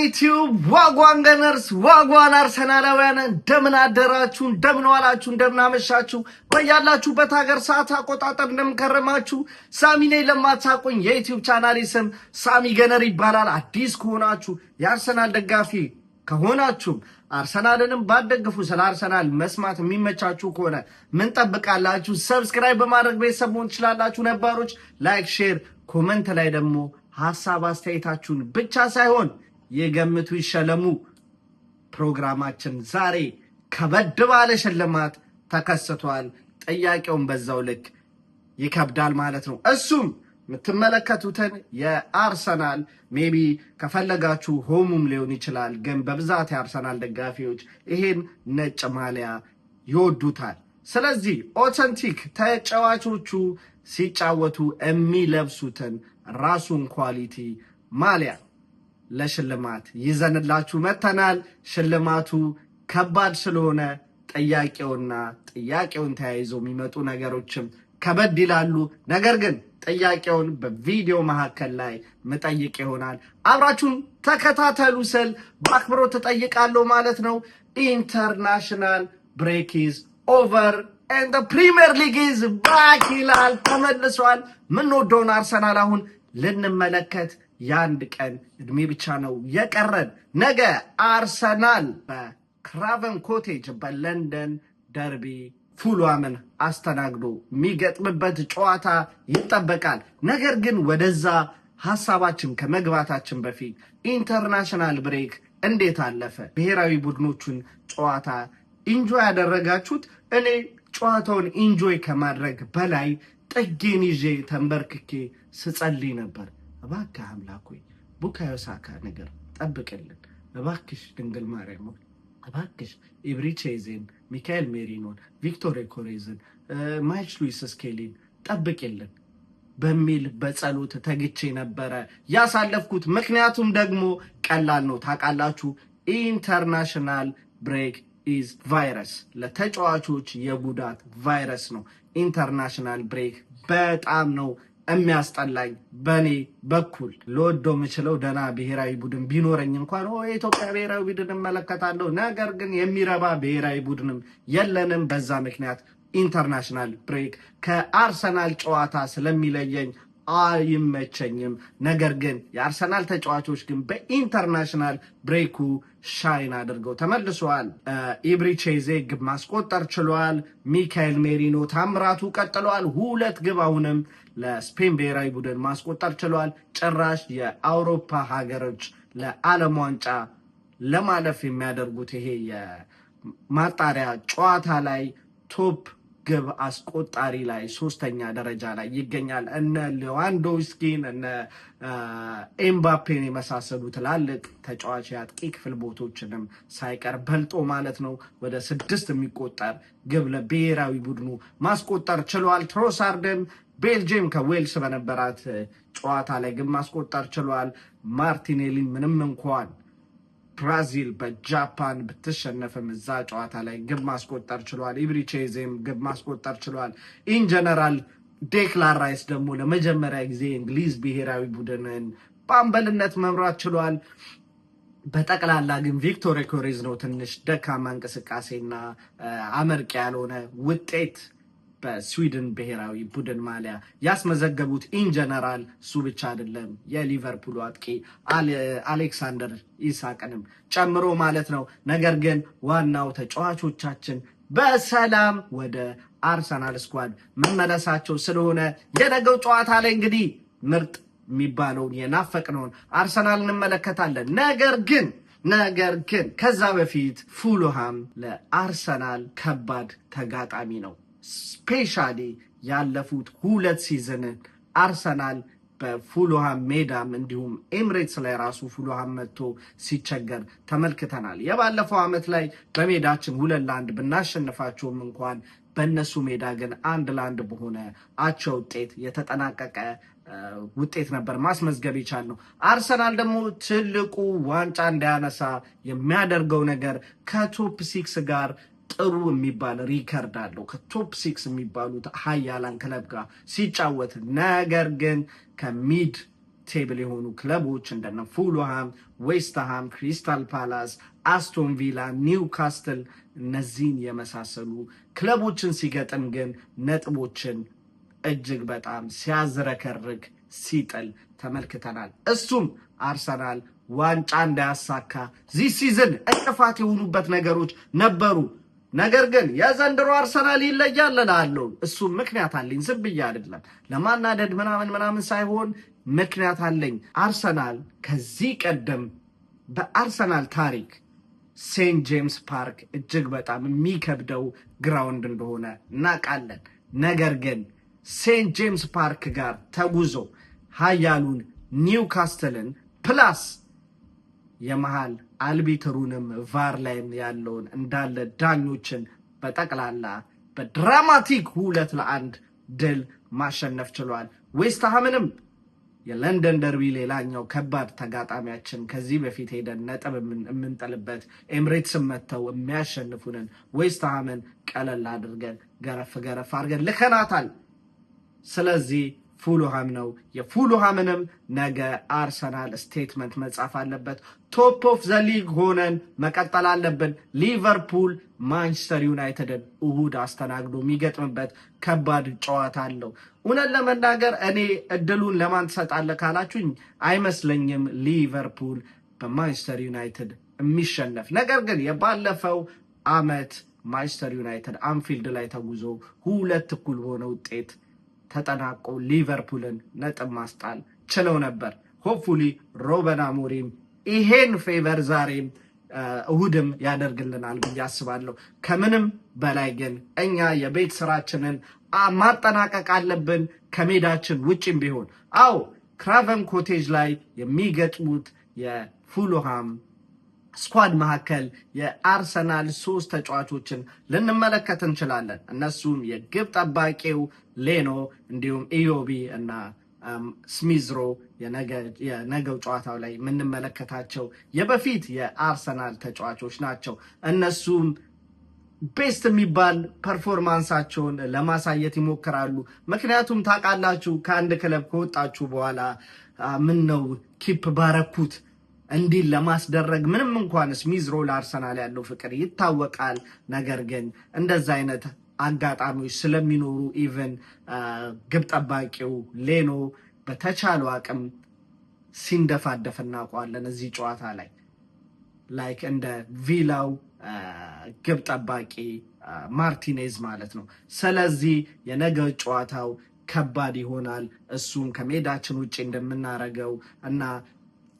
YouTube ዋጓን ገነርስ ዋጓን አርሰናላውያን እንደምን አደራችሁ እንደምን ዋላችሁ እንደምን አመሻችሁ በያላችሁበት ሀገር ሰዓት አቆጣጠር እንደምን ከረማችሁ። ሳሚ ነኝ። ለማታውቁኝ የዩቲዩብ ቻናሌ ስም ሳሚ ገነር ይባላል። አዲስ ከሆናችሁ የአርሰናል ደጋፊ ከሆናችሁ አርሰናልንም ባደግፉ ስለ አርሰናል መስማት የሚመቻችሁ ከሆነ ምን ጠብቃላችሁ? ሰብስክራይብ በማድረግ ቤተሰብ መሆን ትችላላችሁ። ነባሮች ላይክ፣ ሼር፣ ኮሜንት ላይ ደግሞ ሐሳብ አስተያየታችሁን ብቻ ሳይሆን የገምቱ ይሸለሙ። ፕሮግራማችን ዛሬ ከበድ ባለ ሽልማት ተከስቷል። ጥያቄውን በዛው ልክ ይከብዳል ማለት ነው። እሱም የምትመለከቱትን የአርሰናል ሜቢ ከፈለጋችሁ ሆሙም ሊሆን ይችላል፣ ግን በብዛት የአርሰናል ደጋፊዎች ይሄን ነጭ ማሊያ ይወዱታል። ስለዚህ ኦተንቲክ ተጫዋቾቹ ሲጫወቱ የሚለብሱትን ራሱን ኳሊቲ ማሊያ ለሽልማት ይዘንላችሁ መተናል። ሽልማቱ ከባድ ስለሆነ ጥያቄውን ተያይዞ የሚመጡ ነገሮችም ከበድ ይላሉ። ነገር ግን ጥያቄውን በቪዲዮ መካከል ላይ መጠይቅ ይሆናል። አብራችሁን ተከታተሉ ስል በአክብሮት ተጠይቃለሁ ማለት ነው። ኢንተርናሽናል ብሬክ ኢዝ ኦቨር and the Premier League is back ይላል። ተመልሷል። ምንወደውን አርሰናል አሁን ልንመለከት የአንድ ቀን እድሜ ብቻ ነው የቀረን። ነገ አርሰናል በክራቨን ኮቴጅ በለንደን ደርቢ ፉልሃምን አስተናግዶ የሚገጥምበት ጨዋታ ይጠበቃል። ነገር ግን ወደዛ ሐሳባችን ከመግባታችን በፊት ኢንተርናሽናል ብሬክ እንዴት አለፈ? ብሔራዊ ቡድኖቹን ጨዋታ ኢንጆይ ያደረጋችሁት? እኔ ጨዋታውን ኢንጆይ ከማድረግ በላይ ጥጌን ይዤ ተንበርክኬ ስጸልይ ነበር። እባክህ አምላክ ሆይ ቡካዮ ሳካ ነገር ጠብቅልን፣ እባክሽ ድንግል ማርያም እባክሽ ኢብሪቼዜን፣ ሚካኤል ሜሪኖን፣ ቪክቶር ኮሬዝን፣ ማይልስ ሉዊስ ስኬሊን ጠብቅልን በሚል በጸሎት ተግቼ ነበረ ያሳለፍኩት። ምክንያቱም ደግሞ ቀላል ነው ታውቃላችሁ። ኢንተርናሽናል ብሬክ ኢዝ ቫይረስ፣ ለተጫዋቾች የጉዳት ቫይረስ ነው። ኢንተርናሽናል ብሬክ በጣም ነው የሚያስጠላኝ። በኔ በኩል ልወደው የምችለው ደና ብሔራዊ ቡድን ቢኖረኝ እንኳን የኢትዮጵያ ብሔራዊ ቡድን እመለከታለሁ። ነገር ግን የሚረባ ብሔራዊ ቡድንም የለንም። በዛ ምክንያት ኢንተርናሽናል ብሬክ ከአርሰናል ጨዋታ ስለሚለየኝ አይመቸኝም። ነገር ግን የአርሰናል ተጫዋቾች ግን በኢንተርናሽናል ብሬኩ ሻይን አድርገው ተመልሰዋል። ኢብሪቼዜ ግብ ማስቆጠር ችሏል። ሚካኤል ሜሪኖ ታምራቱ ቀጥለዋል። 2 ግብ አሁንም ለስፔን ብሔራዊ ቡድን ማስቆጠር ችሏል። ጭራሽ የአውሮፓ ሀገሮች ለዓለም ዋንጫ ለማለፍ የሚያደርጉት ይሄ የማጣሪያ ጨዋታ ላይ ቶፕ ግብ አስቆጣሪ ላይ 3ኛ ደረጃ ላይ ይገኛል። እነ ሌዋንዶውስኪን እነ ኤምባፔን የመሳሰሉ ትላልቅ ተጫዋች የአጥቂ ክፍል ቦታዎችንም ሳይቀር በልጦ ማለት ነው ወደ 6 የሚቆጠር ግብ ለብሔራዊ ቡድኑ ማስቆጠር ችሏል። ትሮሳርድን ቤልጅየም ከዌልስ በነበራት ጨዋታ ላይ ግብ ማስቆጠር ችሏል። ማርቲኔሊን ምንም እንኳን ብራዚል በጃፓን ብትሸነፍም እዛ ጨዋታ ላይ ግብ ማስቆጠር ችሏል። ኢብሪቼዜም ግብ ማስቆጠር ችሏል። ኢንጀነራል ዴክላን ራይስ ደግሞ ለመጀመሪያ ጊዜ እንግሊዝ ብሔራዊ ቡድንን በአምበልነት መምራት ችሏል። በጠቅላላ ግን ቪክቶር ኮሬዝ ነው ትንሽ ደካማ እንቅስቃሴና አመርቂ ያልሆነ ውጤት በስዊድን ብሔራዊ ቡድን ማሊያ ያስመዘገቡት። ኢንጀነራል እሱ ብቻ አይደለም የሊቨርፑል አጥቂ አሌክሳንደር ኢሳቅንም ጨምሮ ማለት ነው። ነገር ግን ዋናው ተጫዋቾቻችን በሰላም ወደ አርሰናል ስኳድ መመለሳቸው ስለሆነ የነገው ጨዋታ ላይ እንግዲህ ምርጥ የሚባለውን የናፈቅነውን አርሰናል እንመለከታለን። ነገር ግን ከዛ በፊት ፉልሃም ለአርሰናል ከባድ ተጋጣሚ ነው። ስፔሻሊ ያለፉት 2 ሲዝንን አርሰናል በፉልሃም ሜዳም እንዲሁም ኤምሬትስ ላይ ራሱ ፉልሃም መጥቶ ሲቸገር ተመልክተናል። የባለፈው ዓመት ላይ በሜዳችን 2-1 ብናሸንፋቸውም እንኳን በእነሱ ሜዳ ግን 1-1 በሆነ አቻ ውጤት የተጠናቀቀ ውጤት ነበር ማስመዝገብ የቻልነው። አርሰናል ደግሞ ትልቁ ዋንጫ እንዳያነሳ የሚያደርገው ነገር ከቶፕ 6 ጋር ጥሩ የሚባል ሪከርድ አለው ከቶፕ 6 የሚባሉት ሀያላን ክለብ ጋር ሲጫወት። ነገር ግን ከሚድ ቴብል የሆኑ ክለቦች እንደነ ፉልሃም፣ ዌስትሃም፣ ክሪስታል ፓላስ፣ አስቶን ቪላ፣ ኒውካስትል እነዚህን የመሳሰሉ ክለቦችን ሲገጥም ግን ነጥቦችን እጅግ በጣም ሲያዝረከርክ ሲጥል ተመልክተናል። እሱም አርሰናል ዋንጫ እንዳያሳካ ዚህ ሲዝን እንቅፋት የሆኑበት ነገሮች ነበሩ። ነገር ግን የዘንድሮ አርሰናል ይለያል እላለሁ። እሱም ምክንያት አለኝ። ዝም ብዬ አይደለም ለማናደድ ምናምን ሳይሆን ምክንያት አለኝ። አርሰናል ከዚህ ቀደም በአርሰናል ታሪክ ሴንት ጄምስ ፓርክ እጅግ በጣም የሚከብደው ግራውንድ እንደሆነ እናውቃለን። ነገር ግን ሴንት ጄምስ ፓርክ ጋር ተጉዞ ኃያሉን ኒውካስትልን ፕላስ የመሃል አልቢትሩንም ቫር ላይም ያለውን እንዳለ ዳኞችን በጠቅላላ በድራማቲክ 2-1 ድል ማሸነፍ ችሏል። ዌስትሃምንም የለንደን ደርቢ ሌላኛው ከባድ ተጋጣሚያችን ከዚህ በፊት ሄደን ነጥብ የምንጥልበት ኤምሬትስን መጥተው የሚያሸንፉንን ዌስትሃምን ቀለል አድርገን ገረፍ አድርገን ልከናታል። ስለዚህ ፉልሃም ነው። የፉልሃምንም ነገ አርሰናል ስቴትመንት መጻፍ አለበት። ቶፕ ኦፍ ዘ ሊግ ሆነን መቀጠል አለብን። ሊቨርፑል ማንቸስተር ዩናይትድን እሁድ አስተናግዶ የሚገጥምበት ከባድ ጨዋታ አለው። እውነት ለመናገር እኔ እድሉን ለማን ትሰጣለህ ካላችሁኝ አይመስለኝም ሊቨርፑል በማንቸስተር ዩናይትድ የሚሸነፍ። ነገር ግን የባለፈው አመት ማንቸስተር ዩናይትድ አንፊልድ ላይ ተጉዞ 2-1 በሆነ ውጤት ተጠናቆ ሊቨርፑልን ነጥብ ማስጣል ችለው ነበር። ሆፕፉሊ ሮበን አሞሪም ይሄን ፌቨር ዛሬም እሁድም ያደርግልናል ብዬ አስባለሁ። ከምንም በላይ ግን እኛ የቤት ስራችንን ማጠናቀቅ አለብን፣ ከሜዳችን ውጭም ቢሆን። አዎ ክራቨን ኮቴጅ ላይ የሚገጥሙት የፉልሃም ስኳድ መካከል የአርሰናል 3 ተጫዋቾችን ልንመለከት እንችላለን። እነሱም የግብ ጠባቂው ሌኖ እንዲሁም ኢዮቢ እና ስሚዝሮ የነገው ጨዋታው ላይ የምንመለከታቸው የበፊት የአርሰናል ተጫዋቾች ናቸው። እነሱም ቤስት የሚባል ፐርፎርማንሳቸውን ለማሳየት ይሞክራሉ። ምክንያቱም ታውቃላችሁ ከአንድ ክለብ ከወጣችሁ በኋላ ምን ነው ኪፕ ባረኩት እንዲህ ለማስደረግ ምንም እንኳን ስሚዝሮ ለአርሰናል ያለው ፍቅር ይታወቃል። ነገር ግን እንደዛ አይነት አጋጣሚዎች ስለሚኖሩ ኢቨን ግብ ጠባቂው ሌኖ በተቻለው አቅም ሲንደፋደፍ እናውቀዋለን እዚህ ጨዋታ ላይ ላይክ እንደ ቪላው ግብ ጠባቂ ማርቲኔዝ ማለት ነው። ስለዚህ የነገ ጨዋታው ከባድ ይሆናል። እሱም ከሜዳችን ውጭ እንደምናረገው እና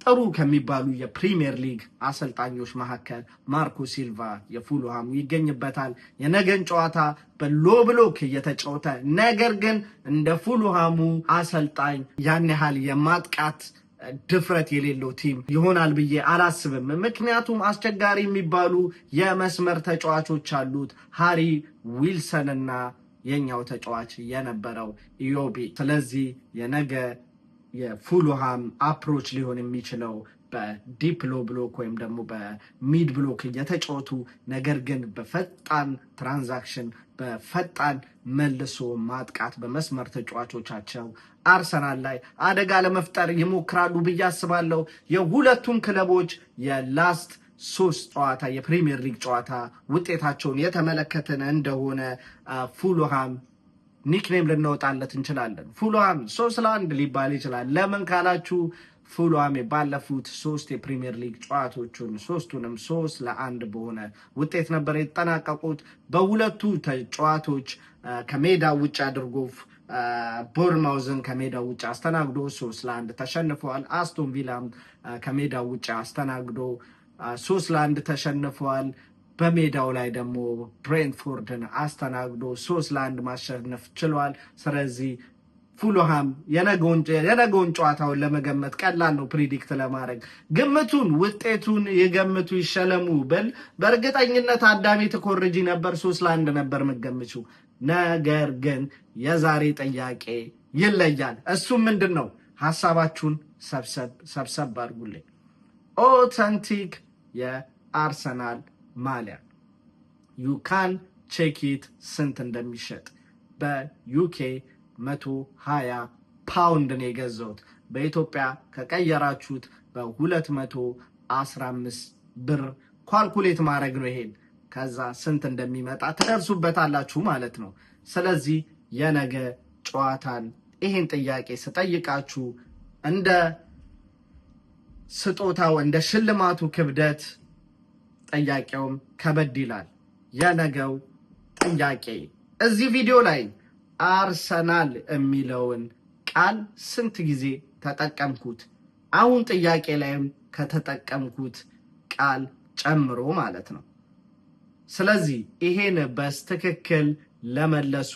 ጥሩ ከሚባሉ የፕሪሚየር ሊግ አሰልጣኞች መካከል ማርኮ ሲልቫ የፉልሃሙ ይገኝበታል። የነገን ጨዋታ በሎ ብሎክ እየተጫወተ ነገር ግን እንደ ፉልሃሙ አሰልጣኝ ያን ያህል የማጥቃት ድፍረት የሌለው ቲም ይሆናል ብዬ አላስብም። ምክንያቱም አስቸጋሪ የሚባሉ የመስመር ተጫዋቾች አሉት፣ ሃሪ ዊልሰን እና የኛው ተጫዋች የነበረው ኢዮቢ። ስለዚህ የነገ የፉልሃም አፕሮች ሊሆን የሚችለው በዲፕ ሎ ብሎክ ወይም ደግሞ በሚድ ብሎክ እየተጫወቱ ነገር ግን በፈጣን ትራንዛክሽን በፈጣን መልሶ ማጥቃት በመስመር ተጫዋቾቻቸው አርሰናል ላይ አደጋ ለመፍጠር ይሞክራሉ ብዬ አስባለሁ። የሁለቱም ክለቦች የላስት 3 ጨዋታ የፕሪሚየር ሊግ ጨዋታ ውጤታቸውን የተመለከትን እንደሆነ ፉልሃም ኒክኔም ልናወጣለት እንችላለን። ፉልሃም 3-1 ሊባል ይችላል። ለምን ካላችሁ ፉልሃም ባለፉት 3 የፕሪሚየር ሊግ ጨዋታዎችን 3ቱንም 3-1 በሆነ ውጤት ነበር የተጠናቀቁት። በሁለቱ ጨዋታዎች ከሜዳ ውጭ አድርጎ ቦርንማውዝን ከሜዳ ውጭ አስተናግዶ 3-1 ተሸንፈዋል። አስቶን ቪላም ከሜዳ ውጭ አስተናግዶ 3-1 ተሸንፈዋል። በሜዳው ላይ ደግሞ ብሬንትፎርድን አስተናግዶ 3-1 ማሸነፍ ችሏል። ስለዚህ ፉልሃም የነገውን ጨዋታውን ለመገመት ቀላል ነው፣ ፕሪዲክት ለማድረግ ግምቱን ውጤቱን ይገምቱ ይሸለሙ ብል በእርግጠኝነት አዳሜ ትኮርጂ ነበር 3-1 ነበር የምትገምችው። ነገር ግን የዛሬ ጥያቄ ይለያል። እሱም ምንድን ነው? ሀሳባችሁን ሰብሰብ አድርጉልኝ። ኦተንቲክ የአርሰናል ማሊያ ዩካን ቼኪት ስንት እንደሚሸጥ በዩኬ 120 ፓውንድ ነው የገዛሁት። በኢትዮጵያ ከቀየራችሁት በ215 ብር ኳልኩሌት ማድረግ ነው። ይሄን ከዛ ስንት እንደሚመጣ ትደርሱበታላችሁ ማለት ነው። ስለዚህ የነገ ጨዋታን ይሄን ጥያቄ ስጠይቃችሁ እንደ ስጦታው እንደ ሽልማቱ ክብደት ጥያቄውም ከበድ ይላል። የነገው ጥያቄ እዚህ ቪዲዮ ላይ አርሰናል የሚለውን ቃል ስንት ጊዜ ተጠቀምኩት? አሁን ጥያቄ ላይም ከተጠቀምኩት ቃል ጨምሮ ማለት ነው። ስለዚህ ይሄን በስትክክል ለመለሱ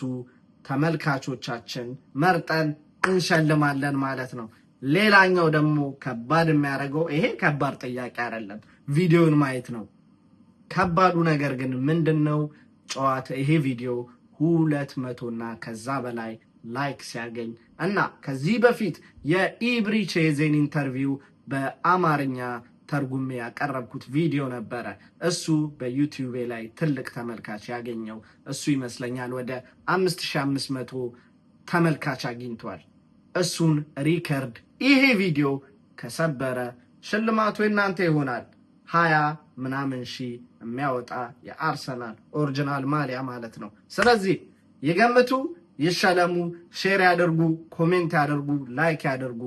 ተመልካቾቻችን መርጠን እንሸልማለን ማለት ነው። ሌላኛው ደግሞ ከባድ የሚያደርገው ይሄ ከባድ ጥያቄ አይደለም፣ ቪዲዮን ማየት ነው። ከባዱ ነገር ግን ምንድነው? ጨዋታ ይሄ ቪዲዮ 200 እና ከዛ በላይ ላይክ ሲያገኝ እና ከዚህ በፊት የኢብሪቼዜን ኢንተርቪው በአማርኛ ተርጉሜ ያቀረብኩት ቪዲዮ ነበረ። እሱ በዩቲዩብ ላይ ትልቅ ተመልካች ያገኘው እሱ ይመስለኛል። ወደ 5500 ተመልካች አግኝቷል። እሱን ሪከርድ ይሄ ቪዲዮ ከሰበረ ሽልማቱ እናንተ ይሆናል። 20 ምናምን ሺህ የሚያወጣ የአርሰናል ኦሪጂናል ማሊያ ማለት ነው። ስለዚህ ይገምቱ፣ ይሸለሙ፣ ሼር ያደርጉ፣ ኮሜንት ያደርጉ፣ ላይክ ያደርጉ።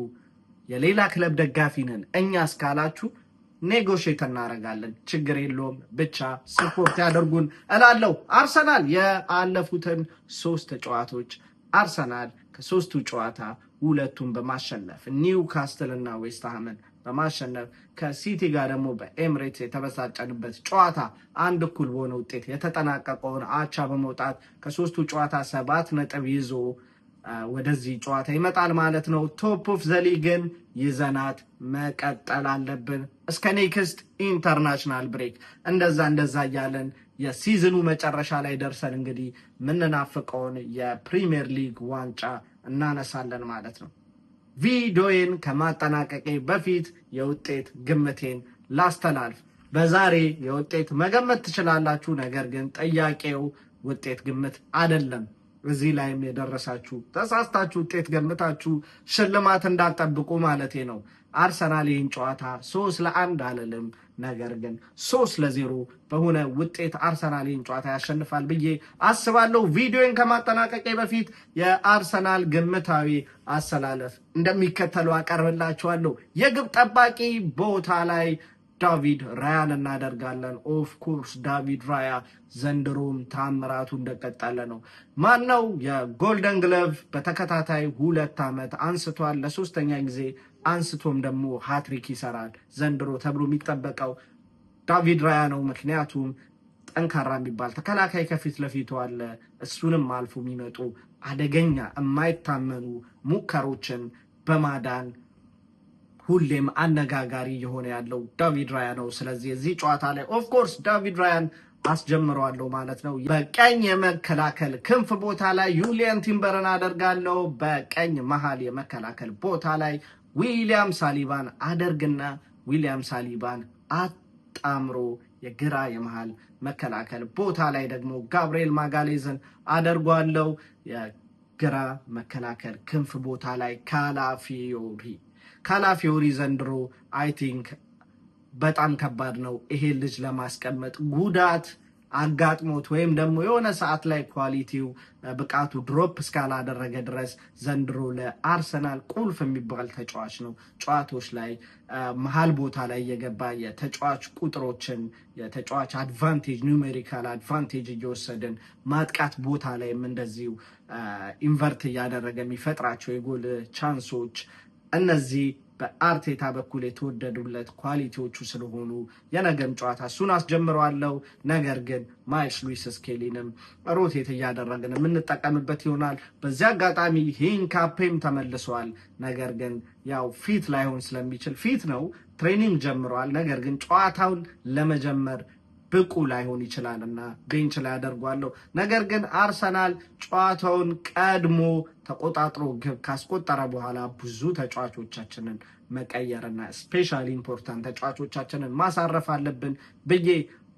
የሌላ ክለብ ደጋፊ ነን እኛ እስካላችሁ ኔጎሼት እናደርጋለን፣ ችግር የለውም። ብቻ ሰፖርት ያደርጉን እላለሁ። አርሰናል የአለፉትን 3 ጨዋታዎች አርሰናል ከ3ቱ ጨዋታ 2ቱን በማሸነፍ ኒውካስትል እና ዌስትሃምን በማሸነፍ ከሲቲ ጋር ደግሞ በኤምሬትስ የተበሳጨንበት ጨዋታ 1-1 በሆነ ውጤት የተጠናቀቀውን አቻ በመውጣት ከ3ቱ ጨዋታ 7 ነጥብ ይዞ ወደዚህ ጨዋታ ይመጣል ማለት ነው። ቶፕ ኦፍ ዘ ሊግን ይዘናት መቀጠል አለብን እስከ ኔክስት ኢንተርናሽናል ብሬክ። እንደዛ እያለን የሲዝኑ መጨረሻ ላይ ደርሰን እንግዲህ ምንናፍቀውን የፕሪሚየር ሊግ ዋንጫ እናነሳለን ማለት ነው። ቪዲዮዬን ከማጠናቀቄ በፊት የውጤት ግምቴን ላስተላልፍ። በዛሬ የውጤት መገመት ትችላላችሁ፣ ነገር ግን ጥያቄው ውጤት ግምት አይደለም። እዚህ ላይም የደረሳችሁ ተሳስታችሁ ውጤት ገምታችሁ ሽልማት እንዳትጠብቁ ማለቴ ነው። አርሰናል ይህን ጨዋታ 3-1 አልልም፣ ነገር ግን 3-0 በሆነ ውጤት አርሰናል ይህን ጨዋታ ያሸንፋል ብዬ አስባለሁ። ቪዲዮን ከማጠናቀቄ በፊት የአርሰናል ግምታዊ አሰላለፍ እንደሚከተለው አቀርብላችኋለሁ። የግብ ጠባቂ ቦታ ላይ ዳቪድ ራያን እናደርጋለን። ኦፍ ኮርስ ዳቪድ ራያ ዘንድሮም ታምራቱ እንደቀጠለ ነው። ማነው የጎልደን ግሎቭ በተከታታይ 2 ዓመት አንስቷል። ለ3ኛ ጊዜ አንስቶም ደግሞ ሃትሪክ ይሰራል ዘንድሮ ተብሎ የሚጠበቀው ዳቪድ ራያ ነው። ምክንያቱም ጠንካራ የሚባል ተከላካይ ከፊት ለፊቱ አለ። እሱንም አልፎ የሚመጡ አደገኛ የማይታመኑ ሙከሮችን በማዳን ሁሌም አነጋጋሪ የሆነ ያለው ዳቪድ ራያ ነው። ስለዚህ እዚህ ጨዋታ ላይ ኦፍ ኮርስ ዳቪድ ራያን አስጀምረዋለሁ ማለት ነው። በቀኝ የመከላከል ክንፍ ቦታ ላይ ዩሊያን ቲምበርን አደርጋለሁ። በቀኝ መሃል የመከላከል ቦታ ላይ ዊሊያም ሳሊባን አደርግና ዊሊያም ሳሊባን አጣምሮ የግራ የመሃል መከላከል ቦታ ላይ ደግሞ ጋብሪኤል ማጋሌዝን አደርጓለሁ። የግራ መከላከል ክንፍ ቦታ ላይ ካላፊዮሪ ዘንድሮ አይ ቲንክ በጣም ከባድ ነው ይሄ ልጅ ለማስቀመጥ። ጉዳት አጋጥሞት ወይም ደግሞ የሆነ ሰዓት ላይ ኳሊቲው ብቃቱ ድሮፕ እስካላደረገ ድረስ ዘንድሮ ለአርሰናል ቁልፍ የሚባል ተጫዋች ነው። ጨዋታዎች ላይ መሀል ቦታ ላይ የገባ የተጫዋች ቁጥሮችን የተጫዋች አድቫንቴጅ ኒውሜሪካል አድቫንቴጅ እየወሰድን ማጥቃት ቦታ ላይም እንደዚሁ ኢንቨርት እያደረገ የሚፈጥራቸው የጎል ቻንሶች እነዚህ በአርቴታ በኩል የተወደዱለት ኳሊቲዎቹ ስለሆኑ የነገም ጨዋታ እሱን አስጀምረዋለሁ። ነገር ግን ማይልስ ሉዊስ ስኬሊንም ሮቴት እያደረግን የምንጠቀምበት ይሆናል። በዚህ አጋጣሚ ሂንካፔም ተመልሰዋል። ነገር ግን ያው ፊት ላይሆን ስለሚችል ፊት ነው፣ ትሬኒንግ ጀምረዋል። ነገር ግን ጨዋታውን ለመጀመር ብቁ ላይሆን ይችላል እና ቤንች ላይ አደርጓለሁ። ነገር ግን አርሰናል ጨዋታውን ቀድሞ ተቆጣጥሮ ግብ ካስቆጠረ በኋላ ብዙ ተጫዋቾቻችንን መቀየርና ስፔሻሊ ኢምፖርታንት ተጫዋቾቻችንን ማሳረፍ አለብን ብዬ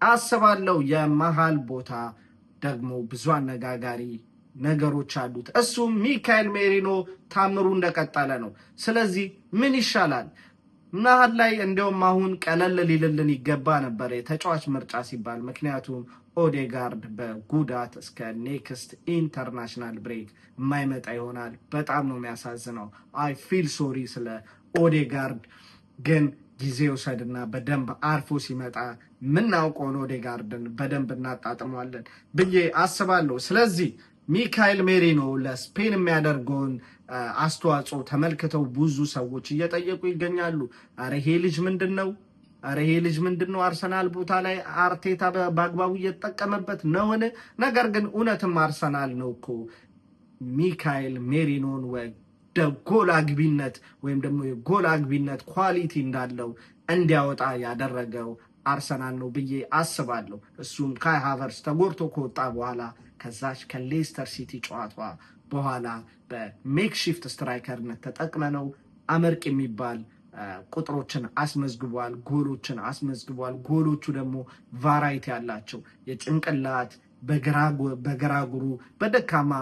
አስባለሁ። የመሃል ቦታ ደግሞ ብዙ አነጋጋሪ ነገሮች አሉት። እሱም ሚካኤል ሜሪኖ ታምሩ እንደቀጠለ ነው። ስለዚህ ምን ይሻላል? መሀል ላይ እንደውም አሁን ቀለል ሊልልን ይገባ ነበር የተጫዋች ምርጫ ሲባል፣ ምክንያቱም ኦዴጋርድ በጉዳት እስከ ኔክስት ኢንተርናሽናል ብሬክ የማይመጣ ይሆናል። በጣም ነው የሚያሳዝነው። አይ ፊል ሶሪ ስለ ኦዴጋርድ። ግን ጊዜ ውሰድና በደንብ አርፎ ሲመጣ ምናውቀውን ኦዴጋርድን በደንብ እናጣጥመዋለን ብዬ አስባለሁ። ስለዚህ ሚካኤል ሜሪኖ ለስፔን የሚያደርገውን አስተዋጽኦ ተመልክተው ብዙ ሰዎች እየጠየቁ ይገኛሉ። አረ ይሄ ልጅ ምንድን ነው? አርሰናል ቦታ ላይ አርቴታ በአግባቡ እየተጠቀመበት ነውን? ነገር ግን እውነትም አርሰናል ነው እኮ ሚካኤል ሜሪኖን ወደ ጎል አግቢነት ወይም ደግሞ የጎል አግቢነት ኳሊቲ እንዳለው እንዲያወጣ ያደረገው አርሰናል ነው ብዬ አስባለሁ። እሱም ካይ ሃቨርትዝ ተጎድቶ ከወጣ በኋላ ከዛች ከሌስተር ሲቲ ጨዋታ በኋላ በሜክሺፍት ስትራይከርነት ተጠቅመነው አመርቅ የሚባል ቁጥሮችን አስመዝግቧል፣ ጎሎችን አስመዝግቧል። ጎሎቹ ደግሞ ቫራይቲ ያላቸው የጭንቅላት በግራ እግሩ በደካማ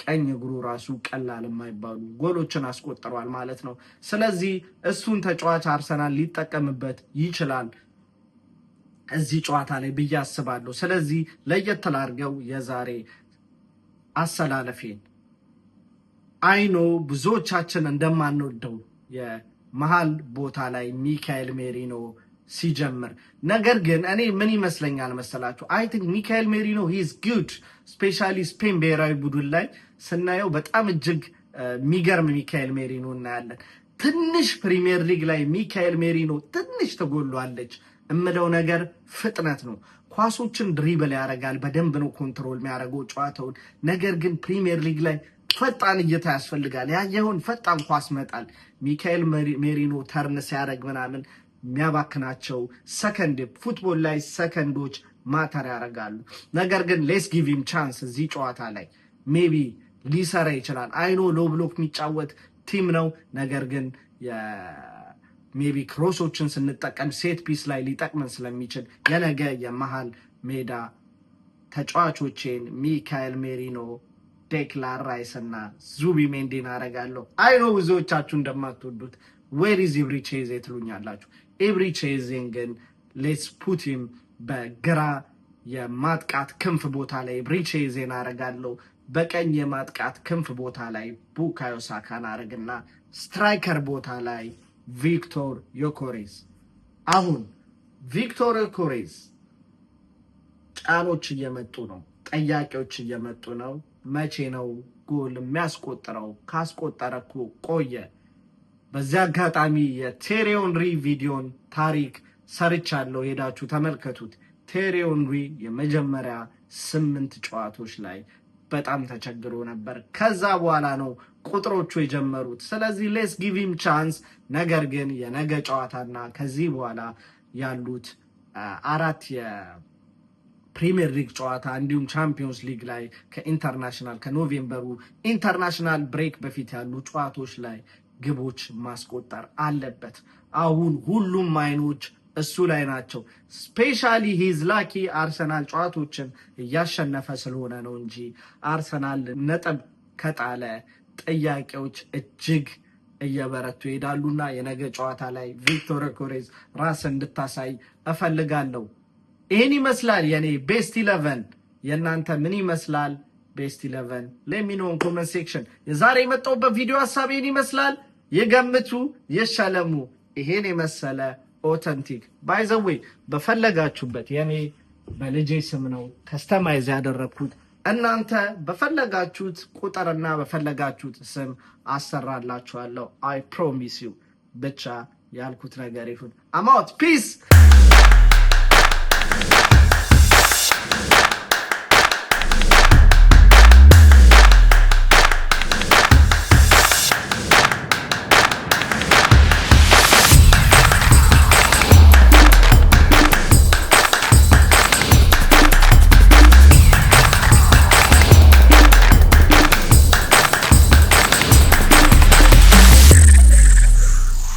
ቀኝ እግሩ ራሱ ቀላል የማይባሉ ጎሎችን አስቆጥሯል ማለት ነው። ስለዚህ እሱን ተጫዋች አርሰናል ሊጠቀምበት ይችላል እዚህ ጨዋታ ላይ ብዬ አስባለሁ። ስለዚህ ለየት ላድርገው የዛሬ አሰላለፌን። አይኖ ብዙዎቻችን እንደማንወደው የመሃል ቦታ ላይ ሚካኤል ሜሪኖ ሲጀምር፣ ነገር ግን እኔ ምን ይመስለኛል መሰላችሁ? አይ ቲንክ ሚካኤል ሜሪኖ ሂዝ ጉድ። ስፔሻሊ ስፔን ብሔራዊ ቡድን ላይ ስናየው በጣም እጅግ የሚገርም ሚካኤል ሜሪኖ እናያለን። ትንሽ ፕሪሚየር ሊግ ላይ ሚካኤል ሜሪኖ ትንሽ ተጎሏለች እምለው ነገር ፍጥነት ነው። ኳሶችን ድሪብል ያደርጋል፣ በደንብ ነው ኮንትሮል የሚያደርገው ጨዋታውን። ነገር ግን ፕሪሚየር ሊግ ላይ ፈጣን እይታ ያስፈልጋል። ያየውን ፈጣን ኳስ መጣል ሚካኤል ሜሪኖ ተርን ሲያደርግ ምናምን የሚያባክናቸው ሰከንድ ፉትቦል ላይ ሰከንዶች ማተር ያደርጋሉ። ነገር ግን ሌስ ጊቭ ሂም ቻንስ እዚህ ጨዋታ ላይ ሜቢ ሊሰራ ይችላል። አይኖ ሎ ብሎክ የሚጫወት ቲም ነው። ነገር ግን ሜቢ ክሮሶችን ስንጠቀም ሴት ፒስ ላይ ሊጠቅመን ስለሚችል የነገ የመሃል ሜዳ ተጫዋቾቼን ሚካኤል ሜሪኖ፣ ዴክላን ራይስ እና ዙቢሜንዲን አደርጋለሁ። አይኖ ብዙዎቻችሁ እንደማትወዱት ዌር ኢዝ ኢብሪቼዜ ትሉኛላችሁ። ኢብሪቼዜን ግን ሌትስ ፑት ሂም በግራ የማጥቃት ክንፍ ቦታ ላይ ኢብሪቼዜን አደርጋለሁ። በቀኝ የማጥቃት ክንፍ ቦታ ላይ ቡካዮ ሳካን አደርግና ስትራይከር ቦታ ላይ ቪክቶር ዮኬሬዝ። አሁን ቪክቶር ዮኬሬዝ ጫኖች እየመጡ ነው፣ ጥያቄዎች እየመጡ ነው። መቼ ነው ጎል የሚያስቆጥረው? ካስቆጠረ እኮ ቆየ። በዚህ አጋጣሚ የቴሪ ሄንሪ ቪዲዮን ታሪክ ሰርቻለሁ፣ ሄዳችሁ ተመልከቱት። ቴሪ ሄንሪ የመጀመሪያ 8 ጨዋታዎች ላይ በጣም ተቸግሮ ነበር። ከዛ በኋላ ነው ቁጥሮቹ የጀመሩት። ስለዚህ ሌስ ጊቭ ሂም ቻንስ። ነገር ግን የነገ ጨዋታና ከዚህ በኋላ ያሉት 4 የፕሪሚየር ሊግ ጨዋታ እንዲሁም ቻምፒዮንስ ሊግ ላይ ከኢንተርናሽናል ከኖቬምበሩ ኢንተርናሽናል ብሬክ በፊት ያሉ ጨዋታዎች ላይ ግቦች ማስቆጠር አለበት። አሁን ሁሉም አይኖች እሱ ላይ ናቸው። ስፔሻሊ ሂዝ ላኪ አርሰናል ጨዋታዎችን እያሸነፈ ስለሆነ ነው እንጂ አርሰናል ነጥብ ከጣለ ጥያቄዎች እጅግ እየበረቱ ይሄዳሉና የነገ ጨዋታ ላይ ቪክቶር ዮኬሬዝ ራስ እንድታሳይ እፈልጋለሁ። ይህን ይመስላል የኔ ቤስት 11። የእናንተ ምን ይመስላል? ቤስት 11 ሌሚኖ ኮመንት ሴክሽን። የዛሬ የመጣሁበት ቪዲዮ ሀሳብ ይህን ይመስላል። የገምቱ የሸለሙ ይሄን የመሰለ ኦተንቲክ ባይ ዘ ዌይ በፈለጋችሁበት የኔ በልጄ ስም ነው ከስተማይዝ ያደረኩት። እናንተ በፈለጋችሁት ቁጥርና በፈለጋችሁት ስም አሰራላችኋለሁ። አይ ፕሮሚስ ዩ። ብቻ ያልኩት ነገር ይሁን። አማውት ፒስ